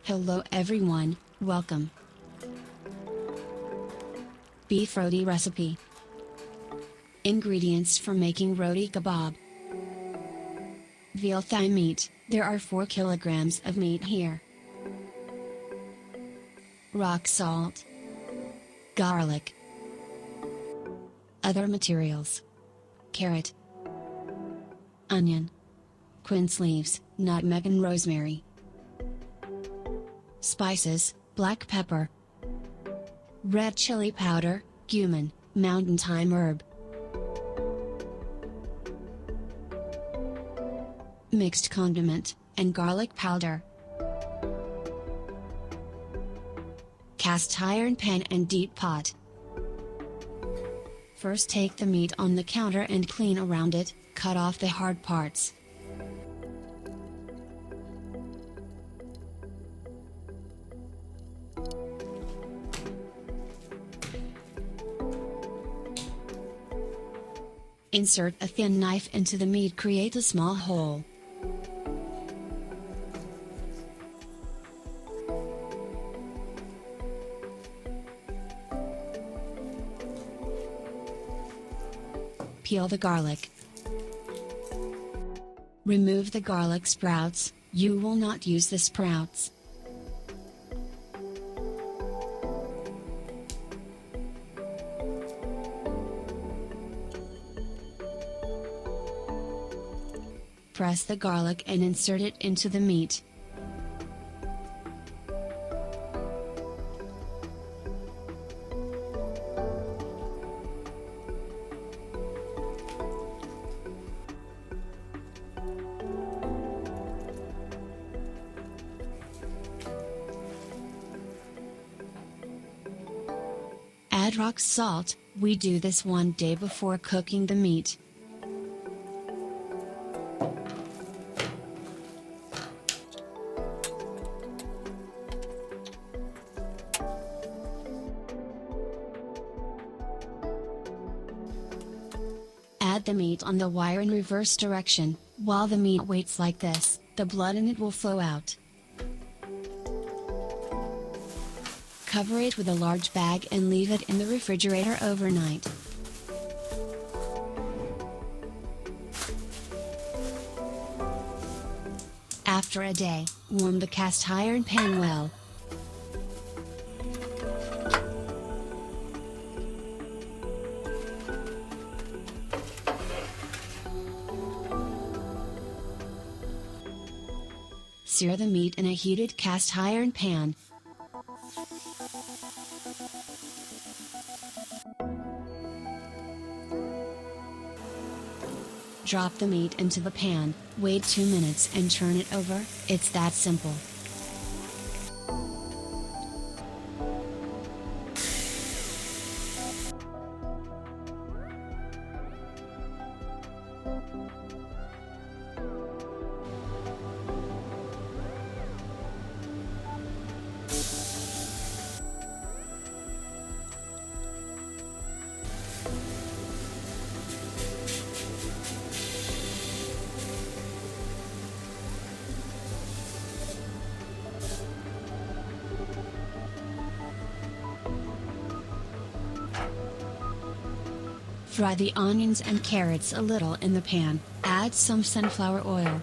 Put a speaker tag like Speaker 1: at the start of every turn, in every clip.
Speaker 1: Hello everyone, welcome. Beef roti recipe. Ingredients for making roti kebab. Veal thigh meat, there are 4 kilograms of meat here. Rock salt. Garlic. Other materials. Carrot. Onion. Quince leaves, nutmeg and rosemary. Spices, black pepper. Red chili powder, cumin, mountain thyme herb. Mixed condiment, and garlic powder. Cast iron pan and deep pot. First take the meat on the counter and clean around it, cut off the hard parts. Insert a thin knife into the meat, create a small hole. Peel the garlic. Remove the garlic sprouts, you will not use the sprouts. Press the garlic and insert it into the meat. Add rock salt, we do this 1 day before cooking the meat. Add the meat on the wire in reverse direction. While the meat waits like this, the blood in it will flow out. Cover it with a large bag and leave it in the refrigerator overnight. After a day, warm the cast iron pan well. Sear the meat in a heated cast iron pan. Drop the meat into the pan, wait 2 minutes and turn it over, it's that simple. Fry the onions and carrots a little in the pan, add some sunflower oil.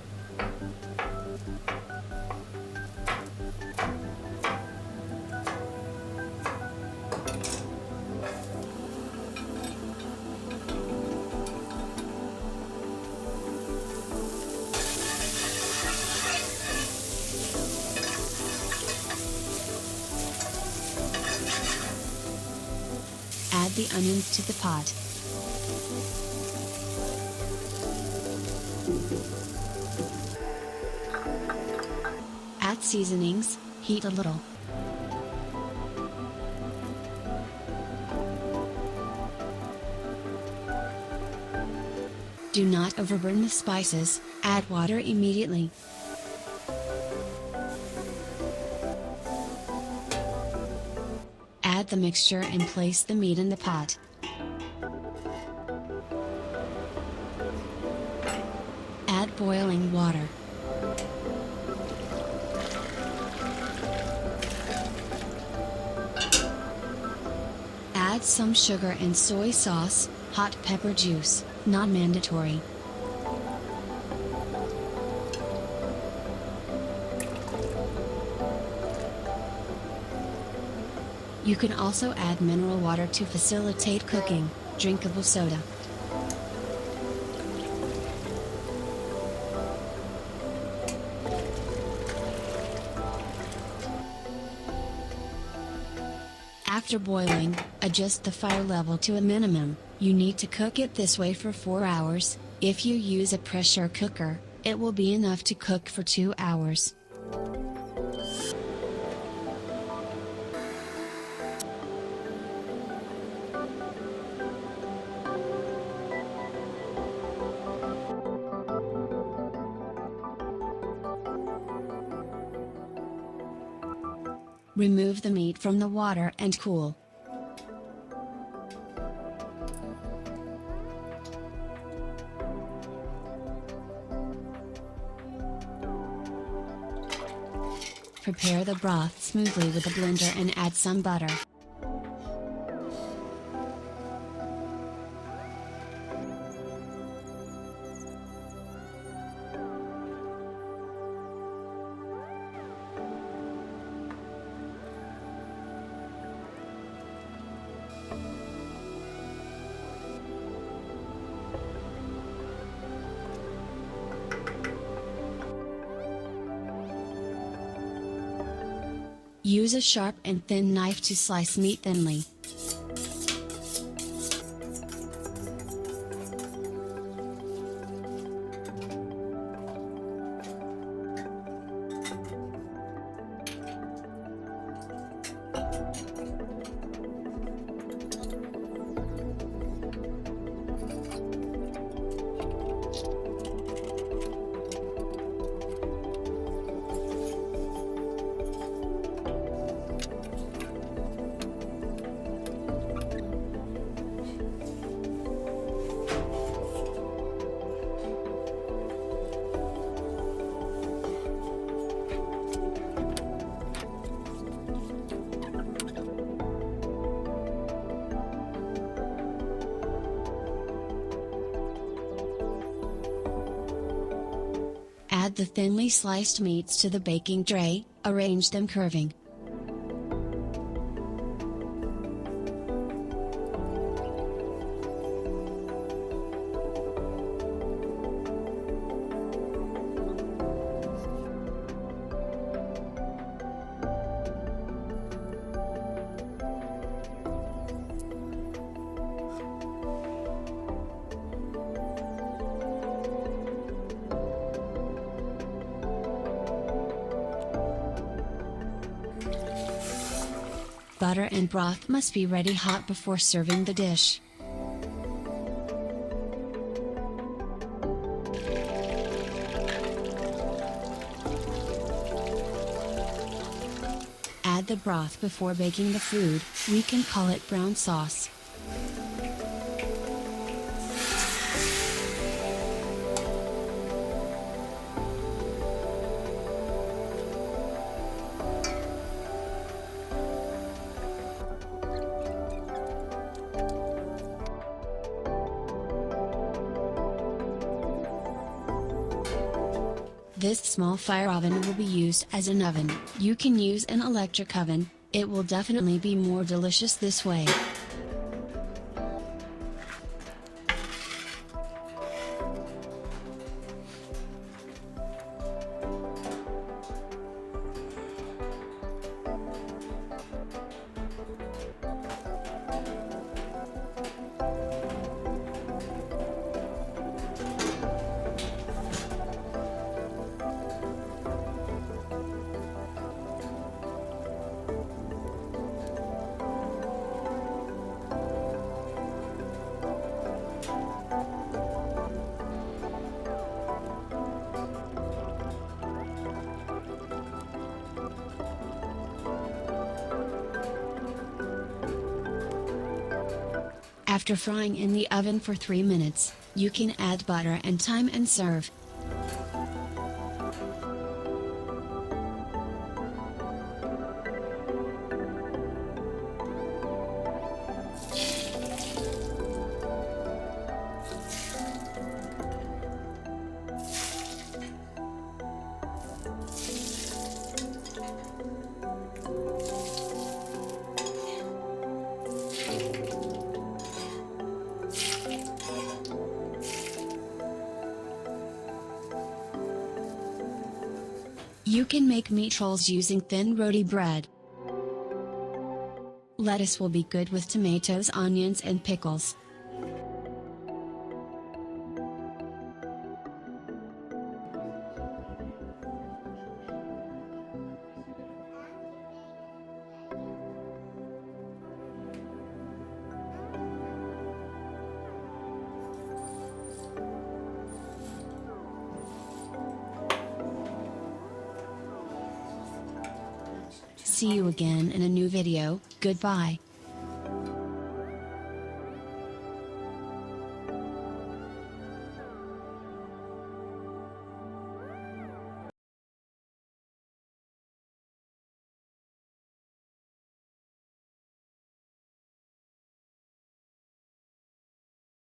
Speaker 1: Add the onions to the pot. Add seasonings, heat a little. Do not overburn the spices, add water immediately. Add the mixture and place the meat in the pot. Add boiling water. Add some sugar and soy sauce, hot pepper juice, not mandatory. You can also add mineral water to facilitate cooking, drinkable soda. After boiling, adjust the fire level to a minimum. You need to cook it this way for 4 hours. If you use a pressure cooker, it will be enough to cook for 2 hours. Remove the meat from the water and cool. Prepare the broth smoothly with a blender and add some butter. Use a sharp and thin knife to slice meat thinly. Add the thinly sliced meats to the baking tray, arrange them curving. Butter and broth must be ready hot before serving the dish. Add the broth before baking the food, we can call it brown sauce. This small fire oven will be used as an oven. You can use an electric oven, it will definitely be more delicious this way. After frying in the oven for 3 minutes, you can add butter and thyme and serve. You can make meat rolls using thin roti bread. Lettuce will be good with tomatoes, onions and pickles. See you again in a new video. Goodbye.